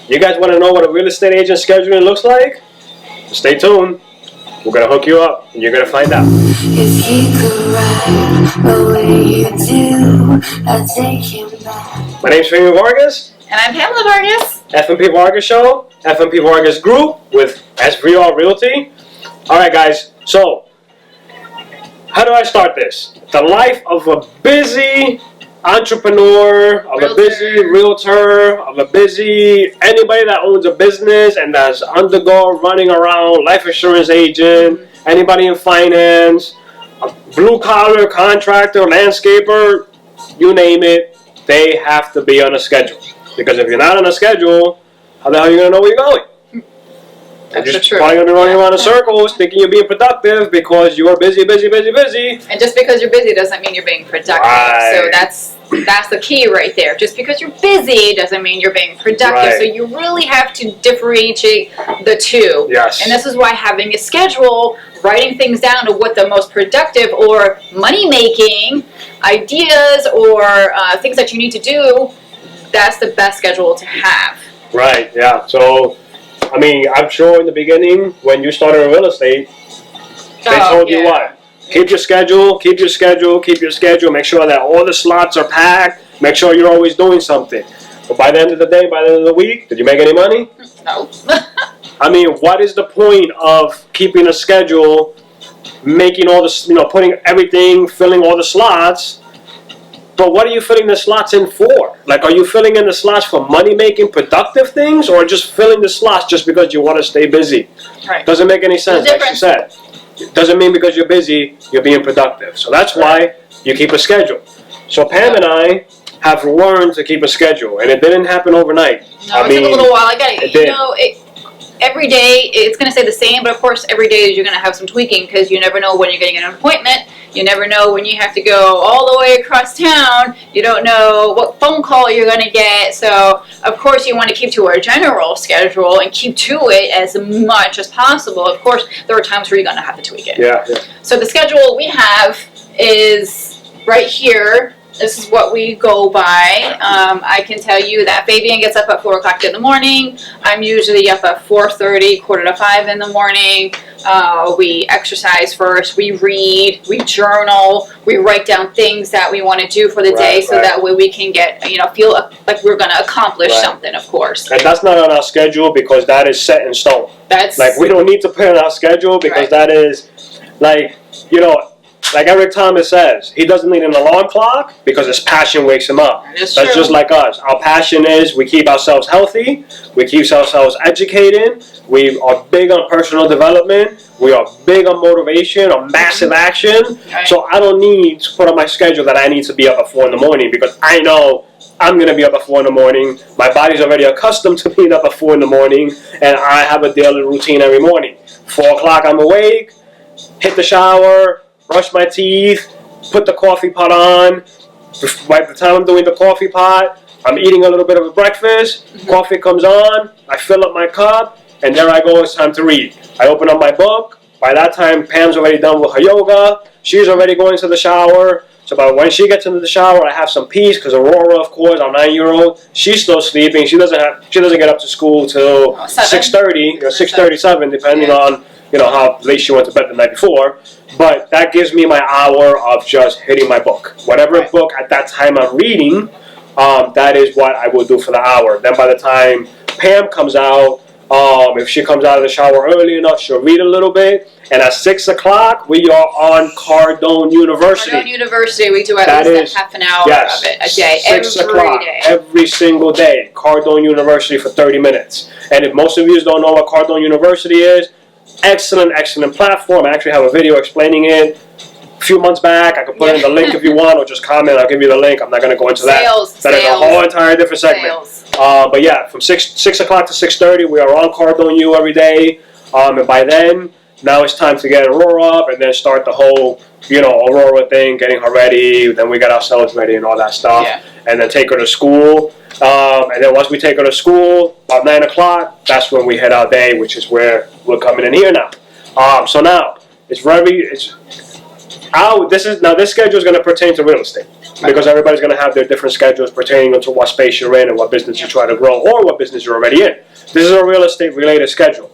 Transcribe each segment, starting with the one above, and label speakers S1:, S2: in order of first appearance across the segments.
S1: You guys want to know what a real estate agent scheduling looks like? Stay tuned. We're going to hook you up, and you're going to find out.
S2: If he could ride away you do, I'd take him back.
S1: My name's Fabian Vargas.
S3: And I'm Pamela Vargas.
S1: FP Vargas Show, FP Vargas Group with SVR Realty. All right, guys. So, how do I start this? The life of a busy entrepreneur, of a busy realtor, of a busy anybody that owns a business and that's undergo running around, life insurance agent, anybody in finance, a blue collar contractor, landscaper, you name it, they have to be on a schedule. Because if you're not on a schedule, how the hell are you going to know where you're going? You're just probably going to be running around in circles thinking you're being productive because you're busy.
S3: And just because you're busy doesn't mean you're being productive.
S1: Right.
S3: So that's the key right there. Just because you're busy doesn't mean you're being productive.
S1: Right.
S3: So you really have to differentiate the two.
S1: Yes.
S3: And this is why having a schedule, writing things down to what the most productive or money-making ideas or things that you need to do, that's the best schedule to have.
S1: Right, yeah. So, I mean, I'm sure in the beginning when you started in real estate, they told you what? Keep your schedule, keep your schedule, keep your schedule. Make sure that all the slots are packed. Make sure you're always doing something. But by the end of the day, by the end of the week, did you make any money?
S3: No.
S1: I mean, what is the point of keeping a schedule, making all this, putting everything, filling all the slots? But what are you filling the slots in for? Like, are you filling in the slots for money-making, productive things, or just filling the slots just because you want to stay busy?
S3: Right.
S1: Doesn't make any sense, like she said. It doesn't mean because you're busy, you're being productive. So that's why you keep a schedule. So Pam and I have learned to keep a schedule, and it didn't happen overnight.
S3: No, it took a little while. Every day it's going to stay the same, but of course every day you're going to have some tweaking because you never know when you're getting an appointment. You never know when you have to go all the way across town. You don't know what phone call you're going to get. So, of course, you want to keep to a general schedule and keep to it as much as possible. Of course, there are times where you're going to have to tweak it.
S1: Yeah.
S3: So the schedule we have is right here. This is what we go by. I can tell you that Fabian gets up at 4 o'clock in the morning. I'm usually up at 4:30, 4:45 in the morning. We exercise first. We read. We journal. We write down things that we want to do for the day, so that way we can get, feel like we're going to accomplish something. Of course.
S1: And that's not on our schedule because that is set in stone.
S3: That's
S1: like we don't need to put it on our schedule because that is like Like Eric Thomas says, he doesn't need an alarm clock because his passion wakes him up. That's just like us. Our passion is we keep ourselves healthy, we keep ourselves educated, we are big on personal development, we are big on motivation, on massive action. Right. So I don't need to put on my schedule that I need to be up at 4 in the morning because I know I'm going to be up at 4 in the morning. My body's already accustomed to being up at 4 in the morning, and I have a daily routine every morning. 4 o'clock I'm awake, hit the shower, brush my teeth, put the coffee pot on. By the time I'm doing the coffee pot, I'm eating a little bit of a breakfast. Coffee comes on, I fill up my cup, and there I go, it's time to read. I open up my book. By that time, Pam's already done with her yoga. She's already going to the shower. So by when she gets into the shower, I have some peace because Aurora, of course, our 9-year-old, she's still sleeping. She doesn't get up to school till 6:30 or 6:37, depending on how late she went to bed the night before. But that gives me my hour of just hitting my book. Whatever book at that time I'm reading, that is what I will do for the hour. Then by the time Pam comes out, if she comes out of the shower early enough, she'll read a little bit. And at 6 o'clock, we are on Cardone University.
S3: Cardone University, we do at least half an hour of it a day,
S1: 6 o'clock, every single day. Cardone University for 30 minutes. And if most of you don't know what Cardone University is, excellent platform. I actually have a video explaining it a few months back. I can put in the link if you want, or just comment. I'll give you the link. I'm not going to go into that. That is a whole entire different segment. But yeah, from 6 o'clock to 6:30, we are on Cardone U every day. And by then, now it's time to get Aurora up and then start the whole, Aurora thing, getting her ready. Then we got ourselves ready and all that stuff. And then take her to school. And then once we take her to school, about 9 o'clock, that's when we hit our day, which is where we're coming in here now. So now, this schedule is going to pertain to real estate. Because everybody's going to have their different schedules pertaining to what space you're in and what business you try to grow or what business you're already in. This is a real estate related schedule.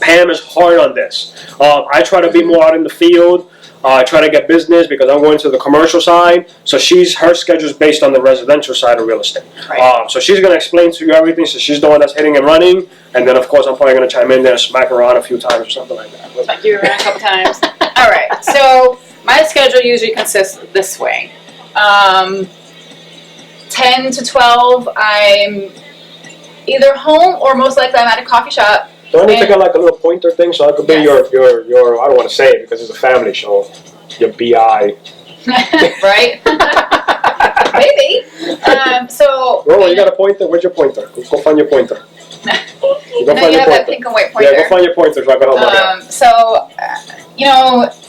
S1: Pam is hard on this. I try to be more out in the field. I try to get business because I'm going to the commercial side. So her schedule is based on the residential side of real estate.
S3: Right.
S1: So she's going to explain to you everything. So she's the one that's hitting and running. And then, of course, I'm probably going to chime in there and smack her around a few times or something like that.
S3: Smack you around a couple times. All right. So my schedule usually consists this way. 10 to 12, I'm either home or most likely I'm at a coffee shop.
S1: Do I need to get like a little pointer thing so I could be your I don't want to say it because it's a family show, your BI.
S3: Right? Maybe.
S1: Roland, you got a pointer? Where's your pointer? Go find your pointer.
S3: Go find your that pink and white pointer.
S1: Yeah, go find your pointer so I can hold my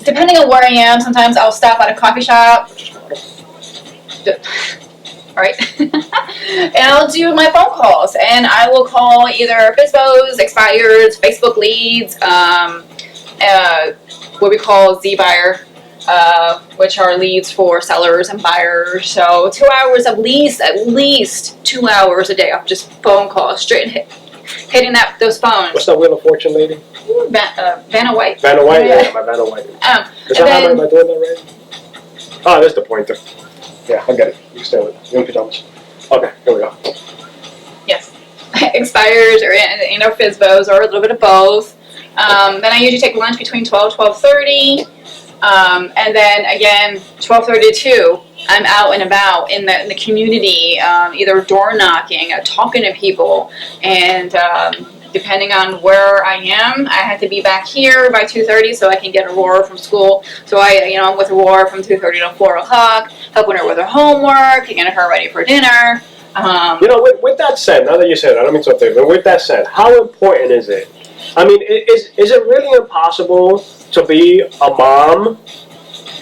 S3: depending on where I am, sometimes I'll stop at a coffee shop. Right? And I'll do my phone calls, and I will call either FSBOs, expireds, Facebook leads, what we call Z-Buyer, which are leads for sellers and buyers. So 2 hours at least 2 hours a day of just phone calls, straight hitting those phones.
S1: What's that Wheel of Fortune lady?
S3: Vanna White.
S1: Vanna White, yeah, my Vanna White. Is that how am I doing that right? Oh, there's the pointer. Yeah, I'll get it. You can stay with it. You're in pajamas. Okay, here we go.
S3: Yes. Expires or, FSBOs or a little bit of both. Then I usually take lunch between 12 and 12:30. And then again, 12:30 to 2, I'm out and about in the community, either door knocking, talking to people, and depending on where I am, I have to be back here by 2:30 so I can get Aurora from school. So I'm with Aurora from 2:30 to 4 o'clock, helping her with her homework, getting her ready for dinner.
S1: With that said, now that you said it, I don't mean to interrupt, but with that said, how important is it? I mean, is it really impossible to be a mom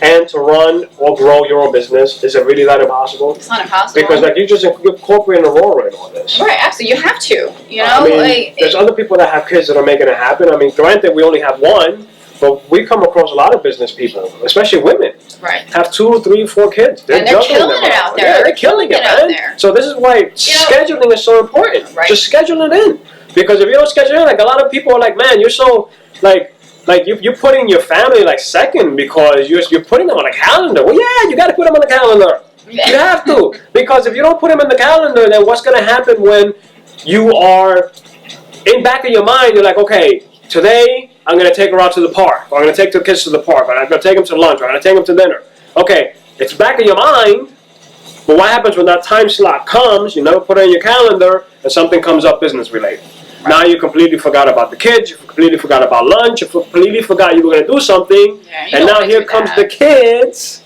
S1: and to run or grow your own business? Is it really that impossible?
S3: It's not impossible.
S1: Because you just incorporate Aurora in all this.
S3: Right, absolutely. You have to.
S1: There's other people that have kids that are making it happen. I mean, granted, we only have one, but we come across a lot of business people, especially women.
S3: Right.
S1: Have 2, 3, 4 kids.
S3: They're killing it out there.
S1: Yeah, they're killing it, man.
S3: There.
S1: So this is why scheduling is so important.
S3: Right.
S1: Just schedule it in. Because if you don't schedule it in, a lot of people are like, man, you're so, you're putting your family, second because you're putting them on a calendar. Well, yeah, you got to put them on the calendar. You have to. Because if you don't put them in the calendar, then what's going to happen when you are, in back of your mind, you're like, okay, today I'm going to take her out to the park. Or I'm going to take the kids to the park. Or I'm going to take them to lunch. Or I'm going to take them to dinner. Okay, it's back of your mind. But what happens when that time slot comes, you never put it in your calendar, and something comes up business related. Right. Now you completely forgot about the kids, you completely forgot about lunch, you completely forgot you were going to do something, and now here comes the kids.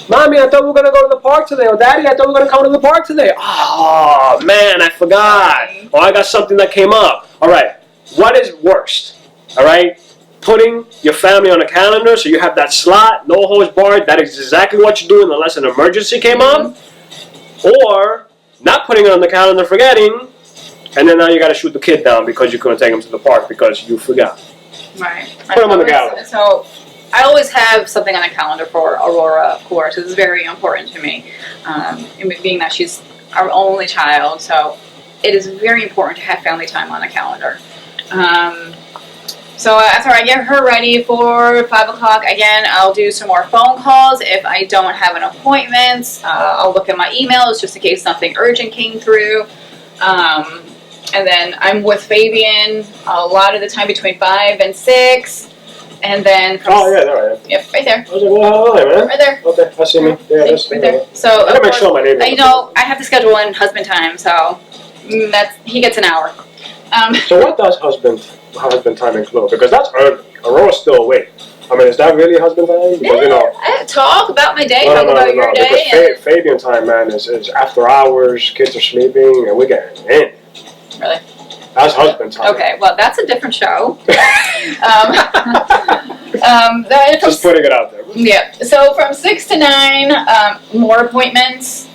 S1: Mommy, I thought we were going to go to the park today, or Daddy, I thought we were going to come to the park today. Oh, man, I forgot. Or I got something that came up. All right, what is worst? All right, putting your family on a calendar so you have that slot, no holds barred, that is exactly what you're doing unless an emergency came up, or not putting it on the calendar, forgetting, and then now you got to shoot the kid down because you couldn't take him to the park because you forgot.
S3: Right.
S1: Put him on the calendar.
S3: So I always have something on the calendar for Aurora, of course. This is very important to me, being that she's our only child. So it is very important to have family time on the calendar. So after I get her ready for 5 o'clock, again, I'll do some more phone calls. If I don't have an appointment, I'll look at my emails just in case something urgent came through. And then I'm with Fabian a lot of the time between 5 and 6. And then from
S1: there I am.
S3: Yep, right there.
S1: I was like, well, hi, man.
S3: Right there.
S1: Okay, I see me. Yeah, that's
S3: right there. So
S1: I gotta make sure my name.
S3: I have to schedule in husband time, so he gets an hour.
S1: So what does husband time include? Because that's early. Aurora's still awake. I mean, is that really husband time? Because,
S3: I talk about my day, talk about your day.
S1: Because Fabian time, man, is after hours, kids are sleeping, and we're getting in.
S3: Really?
S1: That's husband time.
S3: Okay, well, that's a different show.
S1: Just putting it out there.
S3: Yeah, so from 6 to 9, more appointments,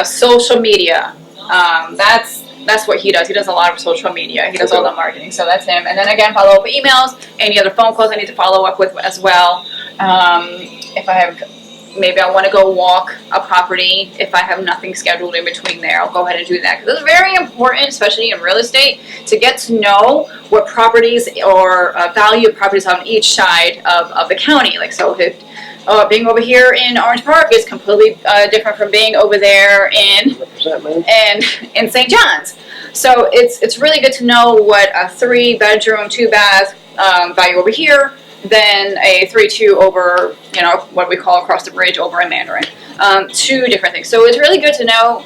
S3: social media. That's what he does. He does a lot of social media. He does all the marketing, so that's him. And then again, follow up with emails, any other phone calls I need to follow up with as well. If I have maybe I want to go walk a property. If I have nothing scheduled in between there, I'll go ahead and do that. Because it's very important, especially in real estate, to get to know what properties or value of properties on each side of the county. Like, so if being over here in Orange Park is completely different from being over there in St. John's. So it's really good to know what a 3-bedroom, 2-bath value over here, than a 3-2 over, what we call across the bridge over in Mandarin. 2 different things. So it's really good to know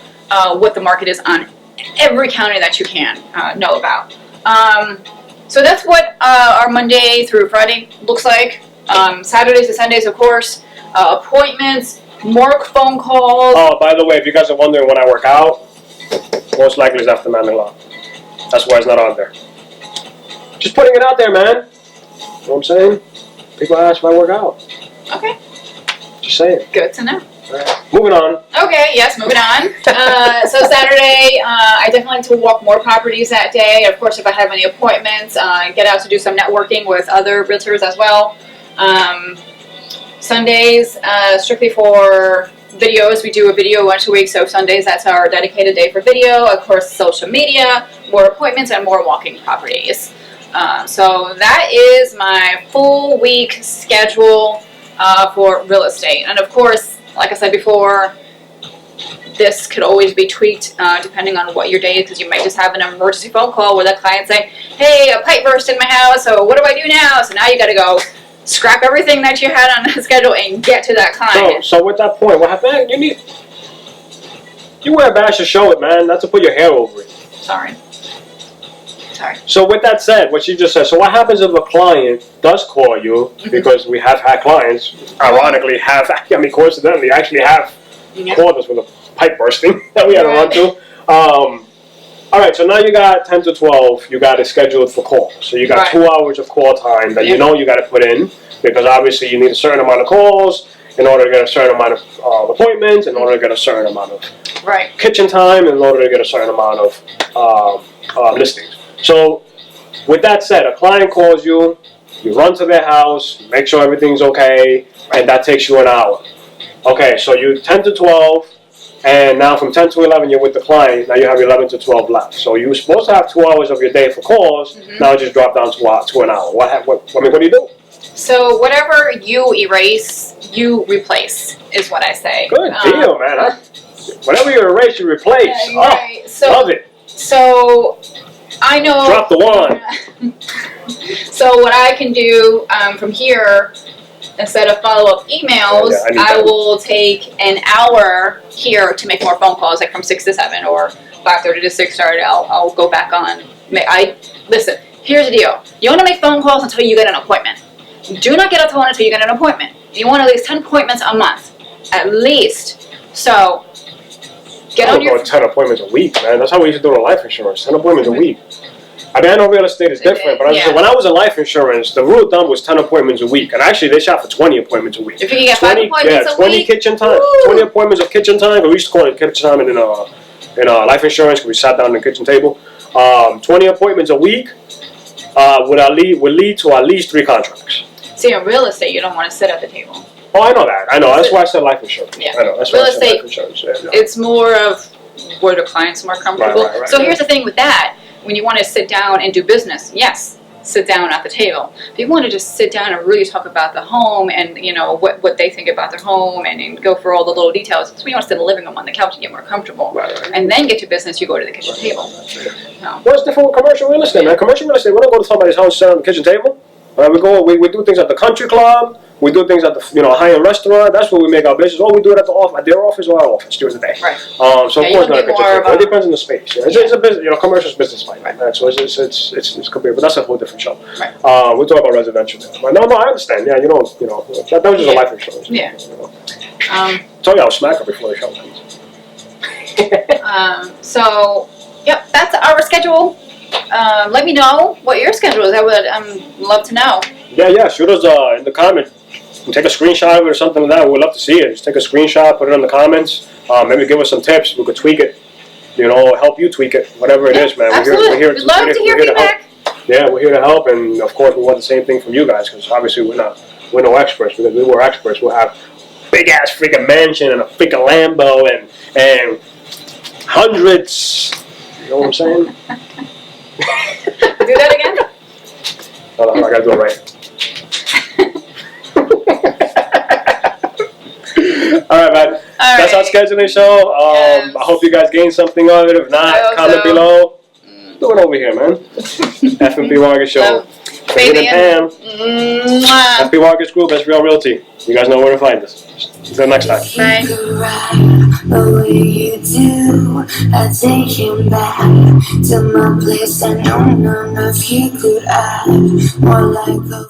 S3: what the market is on every county that you can know about. So that's what our Monday through Friday looks like. Saturdays and Sundays, of course, appointments, more phone calls.
S1: Oh, by the way, if you guys are wondering when I work out, most likely it's after 9 o'clock. That's why it's not on there. Just putting it out there, man. You know what I'm saying? People ask if I work out.
S3: Okay.
S1: Just saying.
S3: Good to know.
S1: Right. Moving on.
S3: Okay, yes, moving on. So Saturday, I definitely like to walk more properties that day. Of course, if I have any appointments, get out to do some networking with other realtors as well. Sundays, strictly for videos. We do a video once a week, so Sundays, that's our dedicated day for video. Of course, social media, more appointments, and more walking properties. So that is my full week schedule for real estate. And of course, like I said before, this could always be tweaked depending on what your day is, because you might just have an emergency phone call where the client saying, hey, a pipe burst in my house, so what do I do now? So now you got to go scrap everything that you had on the schedule and get to that client.
S1: So with that point, what happened? You wear a badge to show it, man. Not to put your hair over it.
S3: Sorry.
S1: So with that said, what you just said, so what happens if a client does call you, because we have had clients, ironically, coincidentally, actually have called us with a pipe bursting that we had to run to. All right, so now you got 10 to 12, you got it scheduled for calls. So you got 2 hours of call time that you know you got to put in, because obviously you need a certain amount of calls in order to get a certain amount of appointments, in order to get a certain amount of kitchen time, in order to get a certain amount of listings. So with that said, a client calls you, you run to their house, make sure everything's okay, and that takes you an hour. Okay, so you 10 to 12, and now from 10 to 11 you're with the client, now you have 11 to 12 left. So you were supposed to have 2 hours of your day for calls, now it just dropped down to an hour. What do you do?
S3: So whatever you erase, you replace, is what I say.
S1: Good deal, man. Whatever you erase, you replace.
S3: Right.
S1: Love it.
S3: So I know.
S1: Drop the wand.
S3: So what I can do from here, instead of follow-up emails, I will take an hour here to make more phone calls, like from 6 to 7 or 5:30 to 6:30. I'll go back on. Listen, here's the deal. You want to make phone calls until you get an appointment. Do not get a phone until you get an appointment. You want at least 10 appointments a month, at least. So get on your
S1: 10 appointments a week, man. That's how we used to do the life insurance. 10 appointments a week. I mean, I know real estate is different, but when I was in life insurance, the rule of thumb was 10 appointments a week. And actually, they shot for 20 appointments a week.
S3: If you can get 5 appointments a
S1: 20
S3: week.
S1: kitchen time. 20 appointments of kitchen time. We used to call it kitchen time in life insurance, because we sat down at the kitchen table. 20 appointments a week would lead to at least 3 contracts.
S3: See, in real estate, you don't want to sit at the table.
S1: Oh, I know that. I know. That's why I said life insurance.
S3: Yeah.
S1: I know. That's why I said life insurance.
S3: It's more of where the client's more comfortable.
S1: Right,
S3: so here's the thing with that. When you want to sit down and do business, yes, sit down at the table. If you want to just sit down and really talk about the home and, what they think about their home and go for all the little details, so you want to sit in the living room on the couch and get more comfortable.
S1: Right.
S3: And then get to business, you go to the kitchen table.
S1: What's different with commercial real estate, man? Commercial real estate, we don't go to somebody's house, sit on the kitchen table. We do things at the country club. We do things at the high-end restaurant. That's where we make our business. Or we do it at their office or our office during the day.
S3: Right.
S1: So of course not a kitchen table. It depends on the space. Yeah. It's a business. Commercial's business like that. So it's compared, but that's a whole different show.
S3: Right.
S1: We'll talk about residential now. But no, I understand. Yeah, that was just a life insurance.
S3: Yeah.
S1: Told you I'll smack her before the show ends.
S3: So, yep, that's our schedule. Let me know what your schedule is. I would love to know.
S1: Yeah. Shoot us in the comments. Take a screenshot of it or something like that. We'd love to see it. Just take a screenshot, put it in the comments. Maybe give us some tips. We could tweak it. Help you tweak it. Whatever it is, man.
S3: Absolutely. We'd love to hear feedback.
S1: Yeah, we're here to help, and of course we want the same thing from you guys, because obviously we're no experts. Because if we were experts, we'll have big ass freaking mansion and a freaking Lambo and hundreds. You know what I'm saying?
S3: Do that again?
S1: Hold on, I gotta do it right. Alright, man. That's our scheduling show.
S3: Yes.
S1: I hope you guys gained something out of it. If
S3: I
S1: not,
S3: hope
S1: comment
S3: so.
S1: below. Do it over here, man. FP Vargas show. Fabian and Pam.
S3: Mwah.
S1: FP Vargas Group, that's Real Realty. You guys know where to find us. Until next time.
S3: Bye.
S2: You could ride the way you do. I take him back to my place. I know none of you could act more like a